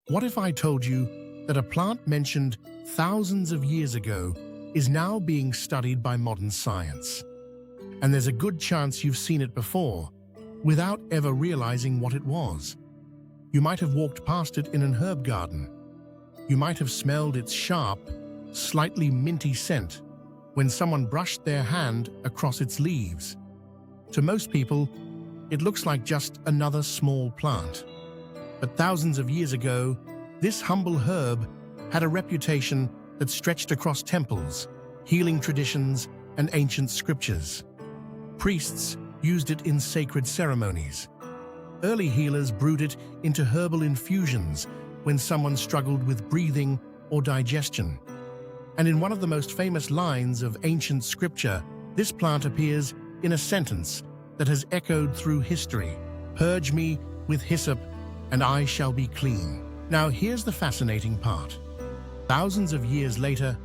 What if I told you that a plant mentioned thousands of years ago is now being studied by modern science? And there's a good chance you've seen it before, without ever realizing what it was. You might have walked past it in an herb garden. You might have smelled its sharp, slightly minty scent when someone brushed their hand across its leaves. To most people, it looks like just another small plant. But thousands of years ago, this humble herb had a reputation that stretched across temples, healing traditions, and ancient scriptures. Priests used it in sacred ceremonies. Early healers brewed it into herbal infusions when someone struggled with breathing or digestion. And in one of the most famous lines of ancient scripture, this plant appears in a sentence that has echoed through history: "Purge me with hyssop, and I shall be clean." Now, here's the fascinating part. Thousands of years later,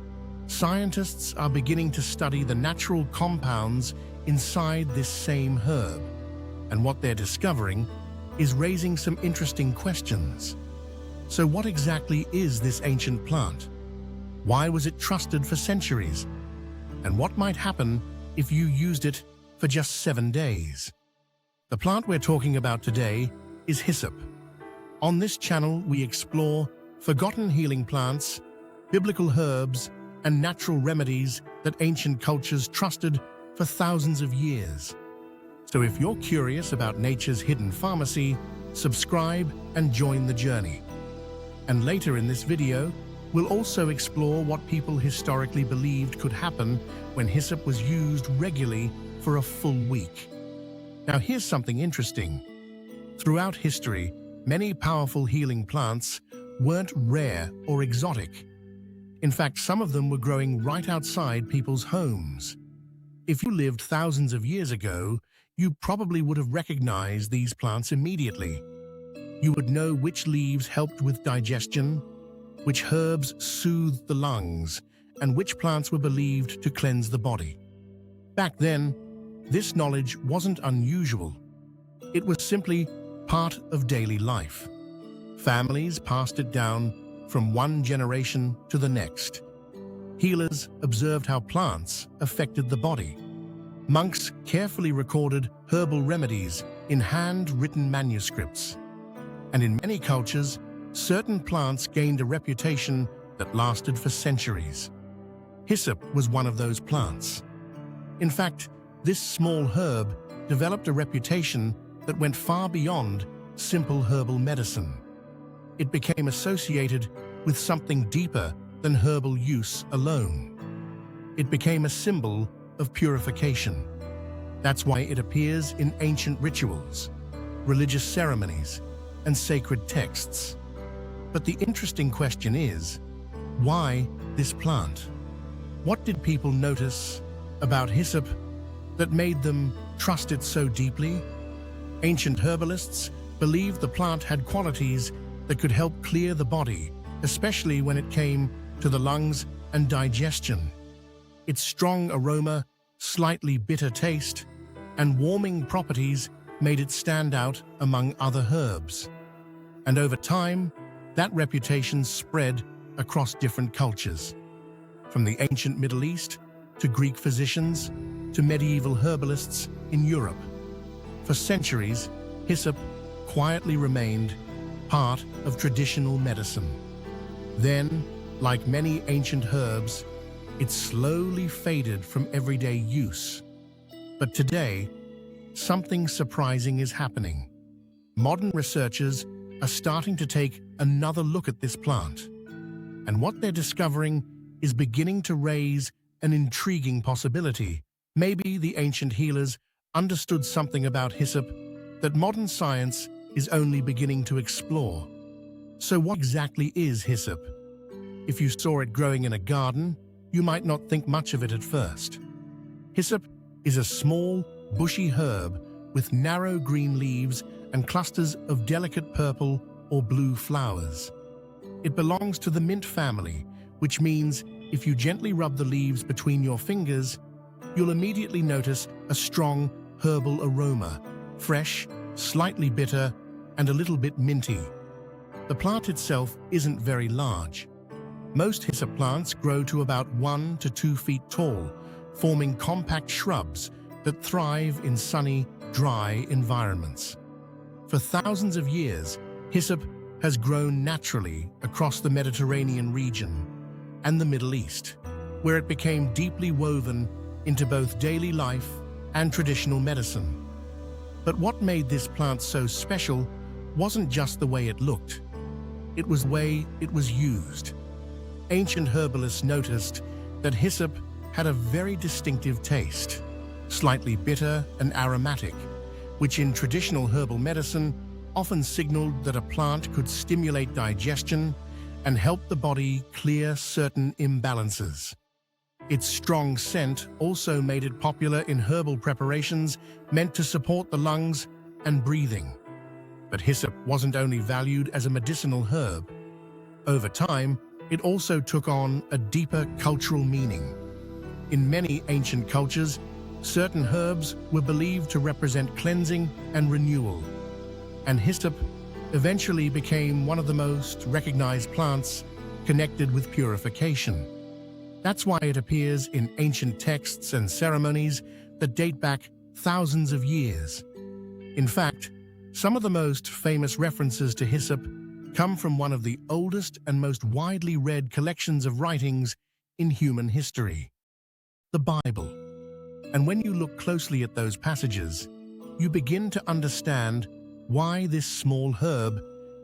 scientists are beginning to study the natural compounds inside this same herb. And what they're discovering is raising some interesting questions. So what exactly is this ancient plant? Why was it trusted for centuries? And what might happen if you used it for just 7 days? The plant we're talking about today is hyssop. On this channel, we explore forgotten healing plants, biblical herbs, and natural remedies that ancient cultures trusted for thousands of years. So if you're curious about nature's hidden pharmacy, subscribe and join the journey. And later in this video, we'll also explore what people historically believed could happen when hyssop was used regularly for a full week. Now here's something interesting. Throughout history, many powerful healing plants weren't rare or exotic. In fact, some of them were growing right outside people's homes. If you lived thousands of years ago, you probably would have recognized these plants immediately. You would know which leaves helped with digestion, which herbs soothed the lungs, and which plants were believed to cleanse the body. Back then, this knowledge wasn't unusual. It was simply part of daily life. Families passed it down from one generation to the next. Healers observed how plants affected the body. Monks carefully recorded herbal remedies in handwritten manuscripts. And in many cultures, certain plants gained a reputation that lasted for centuries. Hyssop was one of those plants. In fact, this small herb developed a reputation that went far beyond simple herbal medicine. It became associated with something deeper than herbal use alone. It became a symbol of purification. That's why it appears in ancient rituals, religious ceremonies, and sacred texts. But the interesting question is, why this plant? What did people notice about hyssop that made them trust it so deeply? Ancient herbalists believed the plant had qualities that could help clear the body, especially when it came to the lungs and digestion. Its strong aroma, slightly bitter taste, and warming properties made it stand out among other herbs. And over time, that reputation spread across different cultures. From the ancient Middle East to Greek physicians to medieval herbalists in Europe. For centuries, hyssop quietly remained part of traditional medicine. Then, like many ancient herbs, it slowly faded from everyday use. But today, something surprising is happening. Modern researchers are starting to take another look at this plant. And what they're discovering is beginning to raise an intriguing possibility. Maybe the ancient healers understood something about hyssop that modern science is only beginning to explore. So what exactly is hyssop? If you saw it growing in a garden, you might not think much of it at first. Hyssop is a small, bushy herb with narrow green leaves and clusters of delicate purple or blue flowers. It belongs to the mint family, which means if you gently rub the leaves between your fingers, you'll immediately notice a strong herbal aroma, fresh, slightly bitter, and a little bit minty. The plant itself isn't very large. Most hyssop plants grow to about 1 to 2 feet tall, forming compact shrubs that thrive in sunny, dry environments. For thousands of years, hyssop has grown naturally across the Mediterranean region and the Middle East, where it became deeply woven into both daily life and traditional medicine. But what made this plant so special wasn't just the way it looked. It was the way it was used. Ancient herbalists noticed that hyssop had a very distinctive taste, slightly bitter and aromatic, which in traditional herbal medicine often signaled that a plant could stimulate digestion and help the body clear certain imbalances. Its strong scent also made it popular in herbal preparations meant to support the lungs and breathing. But hyssop wasn't only valued as a medicinal herb. Over time, it also took on a deeper cultural meaning. In many ancient cultures, certain herbs were believed to represent cleansing and renewal, and hyssop eventually became one of the most recognized plants connected with purification. That's why it appears in ancient texts and ceremonies that date back thousands of years. In fact, some of the most famous references to hyssop come from one of the oldest and most widely read collections of writings in human history, the Bible. And when you look closely at those passages, you begin to understand why this small herb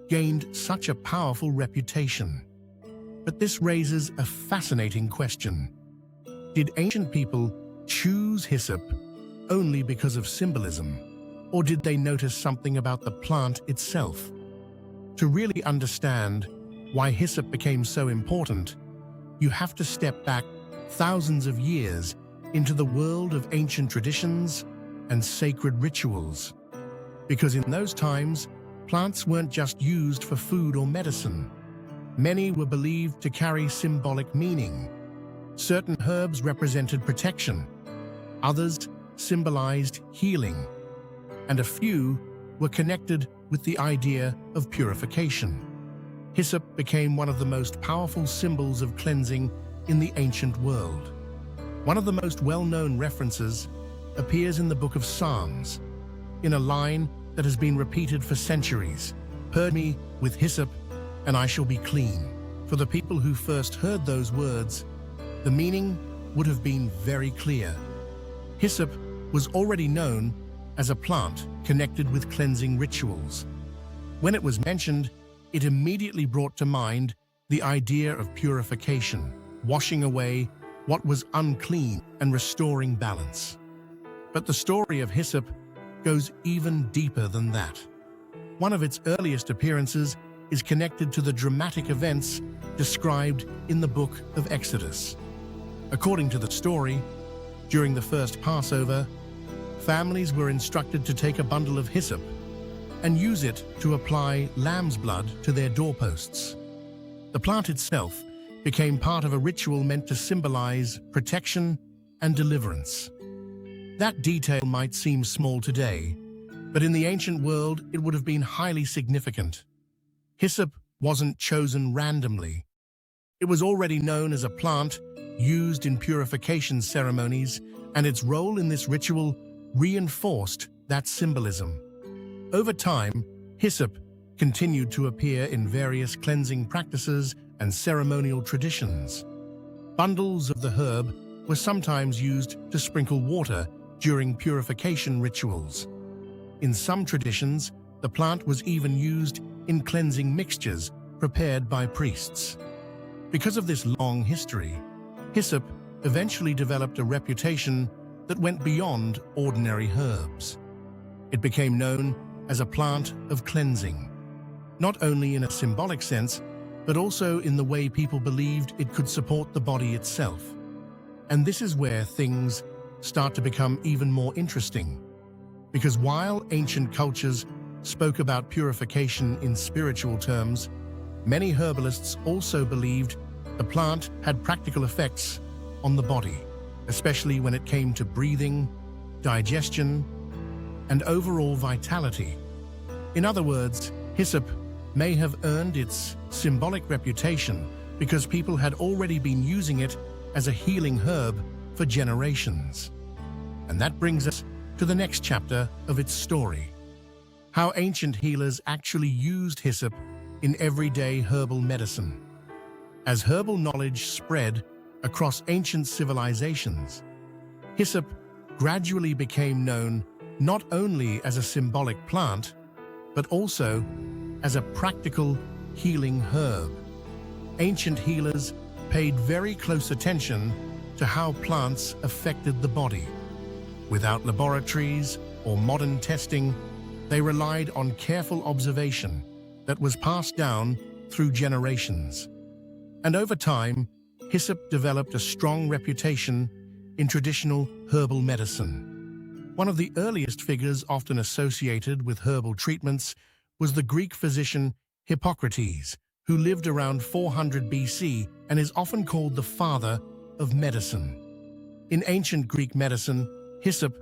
gained such a powerful reputation. But this raises a fascinating question. Did ancient people choose hyssop only because of symbolism, or did they notice something about the plant itself? To really understand why hyssop became so important, you have to step back thousands of years into the world of ancient traditions and sacred rituals. Because in those times, plants weren't just used for food or medicine. Many were believed to carry symbolic meaning. Certain herbs represented protection, others symbolized healing, and a few were connected with the idea of purification. Hyssop became one of the most powerful symbols of cleansing in the ancient world. One of the most well-known references appears in the book of Psalms, in a line that has been repeated for centuries: "Purge me with hyssop, and I shall be clean." For the people who first heard those words, the meaning would have been very clear. Hyssop was already known as a plant connected with cleansing rituals. When it was mentioned, it immediately brought to mind the idea of purification, washing away what was unclean and restoring balance. But the story of hyssop goes even deeper than that. One of its earliest appearances is connected to the dramatic events described in the book of Exodus. According to the story, during the first Passover, families were instructed to take a bundle of hyssop and use it to apply lamb's blood to their doorposts. The plant itself became part of a ritual meant to symbolize protection and deliverance. That detail might seem small today, but in the ancient world it would have been highly significant. Hyssop wasn't chosen randomly. It was already known as a plant used in purification ceremonies, and its role in this ritual reinforced that symbolism. Over time, hyssop continued to appear in various cleansing practices and ceremonial traditions. Bundles of the herb were sometimes used to sprinkle water during purification rituals. In some traditions, the plant was even used in cleansing mixtures prepared by priests. Because of this long history, hyssop eventually developed a reputation that went beyond ordinary herbs. It became known as a plant of cleansing, not only in a symbolic sense, but also in the way people believed it could support the body itself. And this is where things start to become even more interesting. Because while ancient cultures spoke about purification in spiritual terms, many herbalists also believed the plant had practical effects on the body, especially when it came to breathing, digestion, and overall vitality. In other words, hyssop may have earned its symbolic reputation because people had already been using it as a healing herb for generations. And that brings us to the next chapter of its story: how ancient healers actually used hyssop in everyday herbal medicine. As herbal knowledge spread across ancient civilizations, hyssop gradually became known not only as a symbolic plant, but also as a practical healing herb. Ancient healers paid very close attention to how plants affected the body. Without laboratories or modern testing, they relied on careful observation that was passed down through generations. And over time, hyssop developed a strong reputation in traditional herbal medicine. One of the earliest figures often associated with herbal treatments was the Greek physician Hippocrates, who lived around 400 BC and is often called the father of medicine. In ancient Greek medicine, hyssop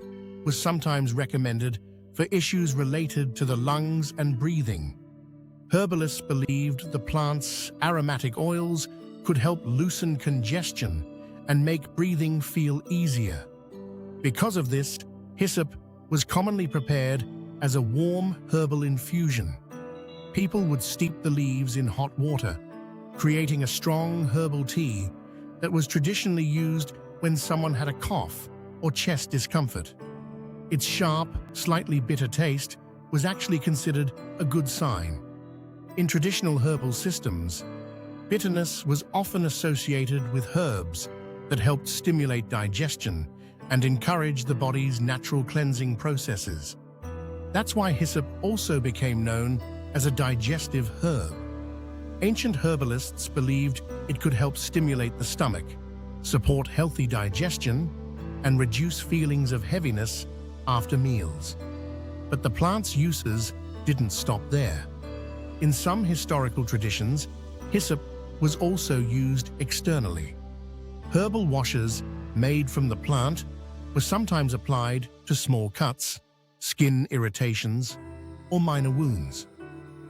was sometimes recommended for issues related to the lungs and breathing. Herbalists believed the plant's aromatic oils could help loosen congestion and make breathing feel easier. Because of this, hyssop was commonly prepared as a warm herbal infusion. People would steep the leaves in hot water, creating a strong herbal tea that was traditionally used when someone had a cough or chest discomfort. Its sharp, slightly bitter taste was actually considered a good sign. In traditional herbal systems, bitterness was often associated with herbs that helped stimulate digestion and encourage the body's natural cleansing processes. That's why hyssop also became known as a digestive herb. Ancient herbalists believed it could help stimulate the stomach, support healthy digestion, and reduce feelings of heaviness after meals. But the plant's uses didn't stop there. In some historical traditions, hyssop was also used externally. Herbal washes made from the plant were sometimes applied to small cuts, skin irritations, or minor wounds.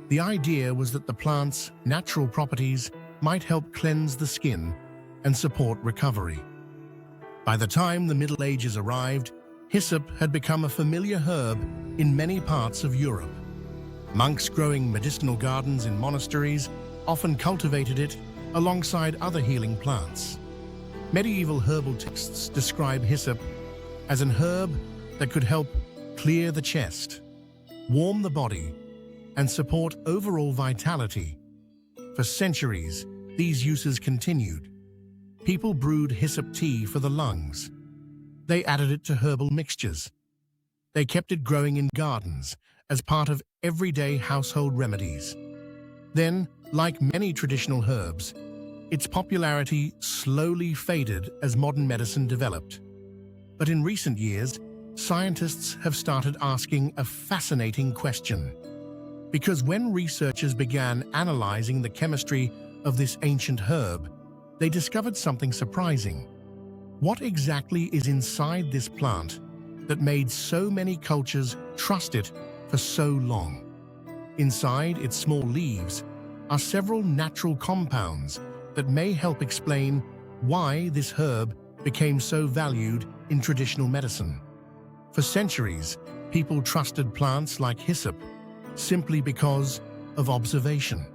The idea was that the plant's natural properties might help cleanse the skin and support recovery. By the time the Middle Ages arrived, hyssop had become a familiar herb in many parts of Europe. Monks growing medicinal gardens in monasteries often cultivated it alongside other healing plants. Medieval herbal texts describe hyssop as an herb that could help clear the chest, warm the body, and support overall vitality. For centuries, these uses continued. People brewed hyssop tea for the lungs. They added it to herbal mixtures. They kept it growing in gardens as part of everyday household remedies. Then, like many traditional herbs, its popularity slowly faded as modern medicine developed. But in recent years, scientists have started asking a fascinating question. Because when researchers began analyzing the chemistry of this ancient herb, they discovered something surprising. What exactly is inside this plant that made so many cultures trust it for so long? Inside its small leaves are several natural compounds that may help explain why this herb became so valued in traditional medicine. For centuries, people trusted plants like hyssop simply because of observation.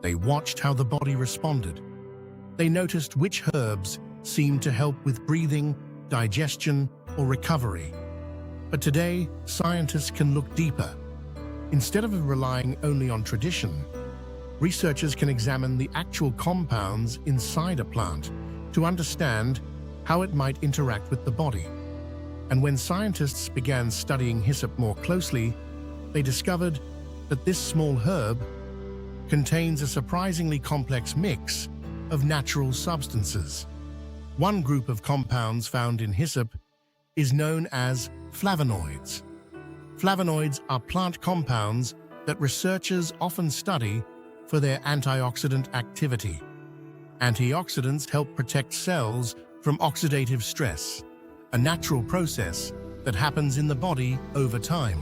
They watched how the body responded. They noticed which herbs seemed to help with breathing, digestion, or recovery. But today, scientists can look deeper. Instead of relying only on tradition, researchers can examine the actual compounds inside a plant to understand how it might interact with the body. And when scientists began studying hyssop more closely, they discovered that this small herb contains a surprisingly complex mix of natural substances. One group of compounds found in hyssop is known as flavonoids. Flavonoids are plant compounds that researchers often study for their antioxidant activity. Antioxidants help protect cells from oxidative stress, a natural process that happens in the body over time.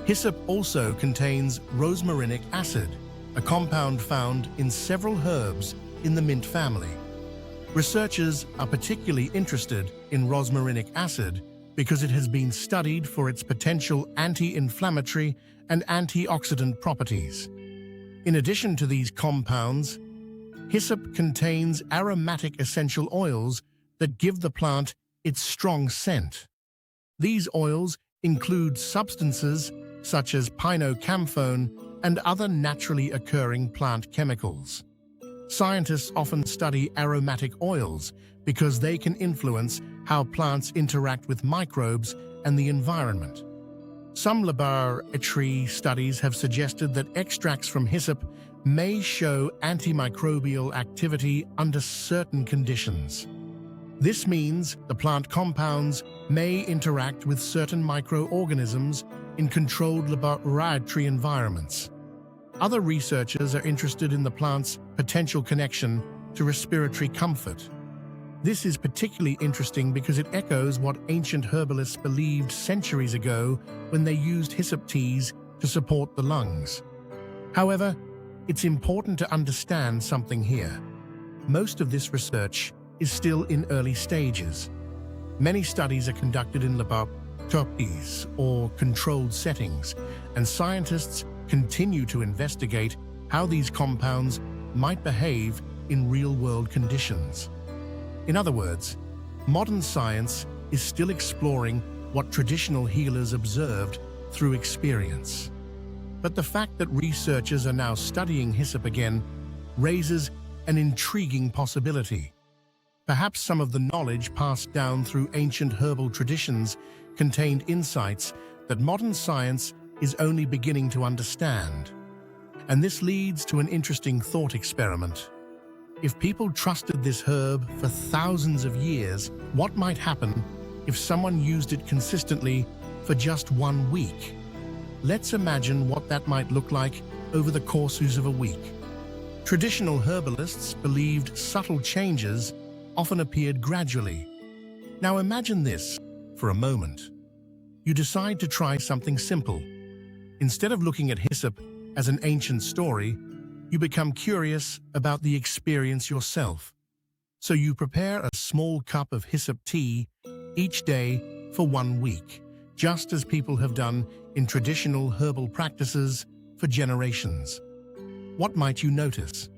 Hyssop also contains rosmarinic acid, a compound found in several herbs in the mint family. Researchers are particularly interested in rosmarinic acid because it has been studied for its potential anti-inflammatory and antioxidant properties. In addition to these compounds, hyssop contains aromatic essential oils that give the plant its strong scent. These oils include substances such as pinocamphone and other naturally occurring plant chemicals. Scientists often study aromatic oils because they can influence how plants interact with microbes and the environment. Some laboratory studies have suggested that extracts from hyssop may show antimicrobial activity under certain conditions. This means the plant compounds may interact with certain microorganisms in controlled laboratory environments. Other researchers are interested in the plant's potential connection to respiratory comfort. This is particularly interesting because it echoes what ancient herbalists believed centuries ago when they used hyssop teas to support the lungs. However, it's important to understand something here. Most of this research is still in early stages. Many studies are conducted in laboratories or controlled settings, and scientists continue to investigate how these compounds might behave in real-world conditions. In other words, modern science is still exploring what traditional healers observed through experience. But the fact that researchers are now studying hyssop again raises an intriguing possibility. Perhaps some of the knowledge passed down through ancient herbal traditions contained insights that modern science is only beginning to understand. And this leads to an interesting thought experiment. If people trusted this herb for thousands of years, what might happen if someone used it consistently for just 1 week? Let's imagine what that might look like over the course of a week. Traditional herbalists believed subtle changes often appeared gradually. Now imagine this for a moment. You decide to try something simple. Instead of looking at hyssop as an ancient story, you become curious about the experience yourself. So you prepare a small cup of hyssop tea each day for 1 week, just as people have done in traditional herbal practices for generations. What might you notice?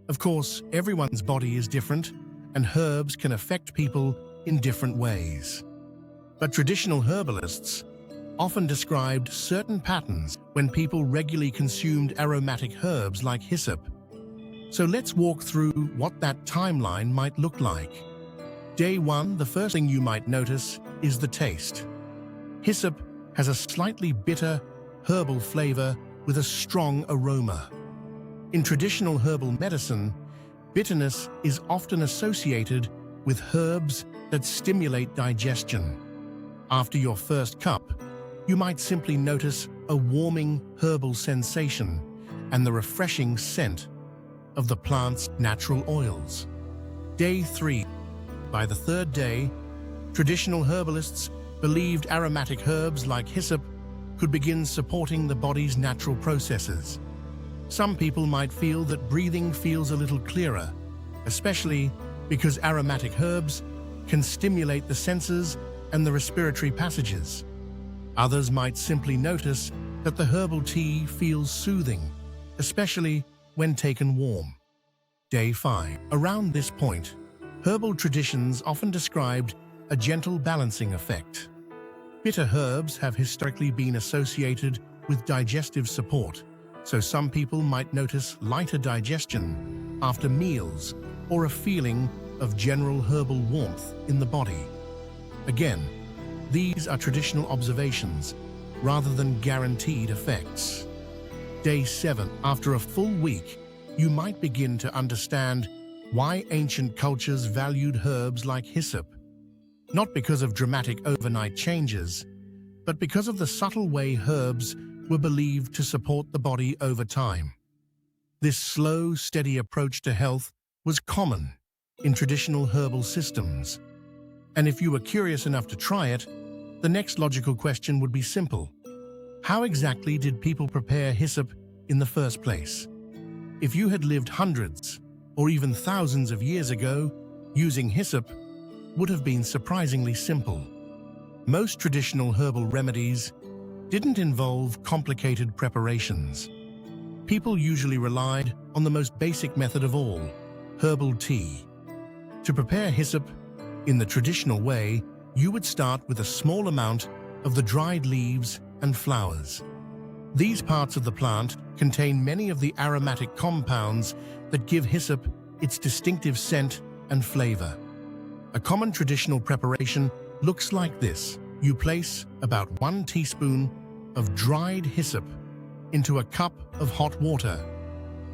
Of course, everyone's body is different, and herbs can affect people in different ways. But traditional herbalists often described certain patterns when people regularly consumed aromatic herbs like hyssop. So let's walk through what that timeline might look like. Day 1, the first thing you might notice is the taste. Hyssop has a slightly bitter, herbal flavor with a strong aroma. In traditional herbal medicine, bitterness is often associated with herbs that stimulate digestion. After your first cup, you might simply notice a warming herbal sensation and the refreshing scent of the plant's natural oils. Day 3. By the third day, traditional herbalists believed aromatic herbs like hyssop could begin supporting the body's natural processes. Some people might feel that breathing feels a little clearer, especially because aromatic herbs can stimulate the senses and the respiratory passages. Others might simply notice that the herbal tea feels soothing, especially when taken warm. Day 5. Around this point, herbal traditions often described a gentle balancing effect. Bitter herbs have historically been associated with digestive support, so some people might notice lighter digestion after meals or a feeling of general herbal warmth in the body. Again, these are traditional observations rather than guaranteed effects. Day 7. After a full week, you might begin to understand why ancient cultures valued herbs like hyssop. Not because of dramatic overnight changes, but because of the subtle way herbs were believed to support the body over time. This slow, steady approach to health was common in traditional herbal systems. And if you were curious enough to try it, the next logical question would be simple. How exactly did people prepare hyssop in the first place? If you had lived hundreds or even thousands of years ago, using hyssop would have been surprisingly simple. Most traditional herbal remedies didn't involve complicated preparations. People usually relied on the most basic method of all, herbal tea. To prepare hyssop in the traditional way, you would start with a small amount of the dried leaves and flowers. These parts of the plant contain many of the aromatic compounds that give hyssop its distinctive scent and flavor. A common traditional preparation looks like this. You place about 1 teaspoon of dried hyssop into a cup of hot water.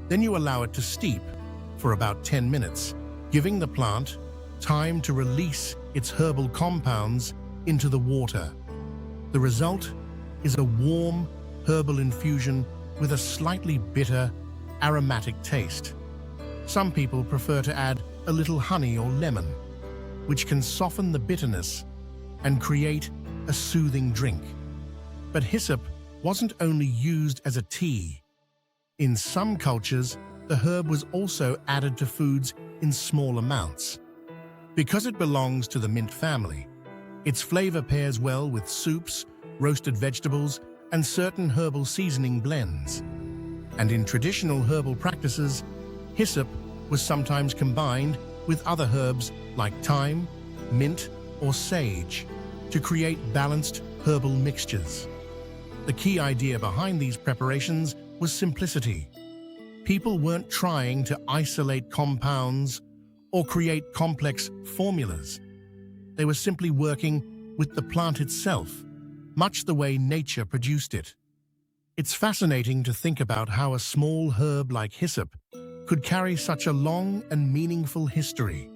Then you allow it to steep for about 10 minutes, giving the plant time to release its herbal compounds into the water. The result is a warm herbal infusion with a slightly bitter, aromatic taste. Some people prefer to add a little honey or lemon, which can soften the bitterness and create a soothing drink. But hyssop wasn't only used as a tea. In some cultures, the herb was also added to foods in small amounts. Because it belongs to the mint family, its flavor pairs well with soups, roasted vegetables, and certain herbal seasoning blends. And in traditional herbal practices, hyssop was sometimes combined with other herbs like thyme, mint, or sage to create balanced herbal mixtures. The key idea behind these preparations was simplicity. People weren't trying to isolate compounds or create complex formulas. They were simply working with the plant itself, much the way nature produced it. It's fascinating to think about how a small herb like hyssop could carry such a long and meaningful history.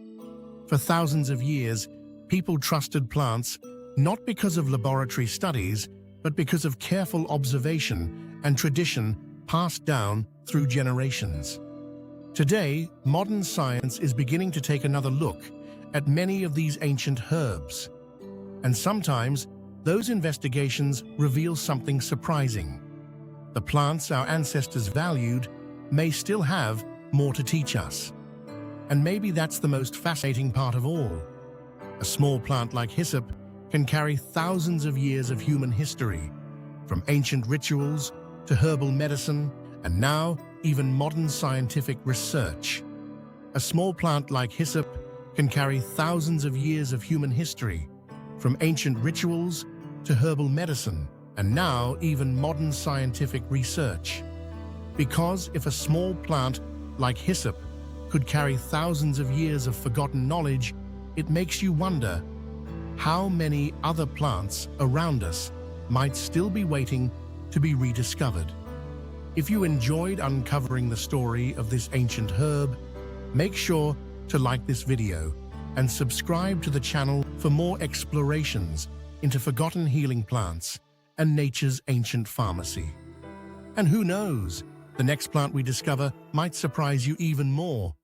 For thousands of years, people trusted plants not because of laboratory studies, but because of careful observation and tradition passed down through generations. Today, modern science is beginning to take another look at many of these ancient herbs. And sometimes, those investigations reveal something surprising. The plants our ancestors valued may still have more to teach us. And maybe that's the most fascinating part of all. A small plant like hyssop can carry thousands of years of human history, from ancient rituals to herbal medicine, and now even modern scientific research. A small plant like hyssop can carry thousands of years of human history, from ancient rituals to herbal medicine, and now even modern scientific research. Because if a small plant like hyssop could carry thousands of years of forgotten knowledge, it makes you wonder how many other plants around us might still be waiting to be rediscovered. If you enjoyed uncovering the story of this ancient herb, make sure to like this video and subscribe to the channel for more explorations into forgotten healing plants and nature's ancient pharmacy. And who knows, the next plant we discover might surprise you even more.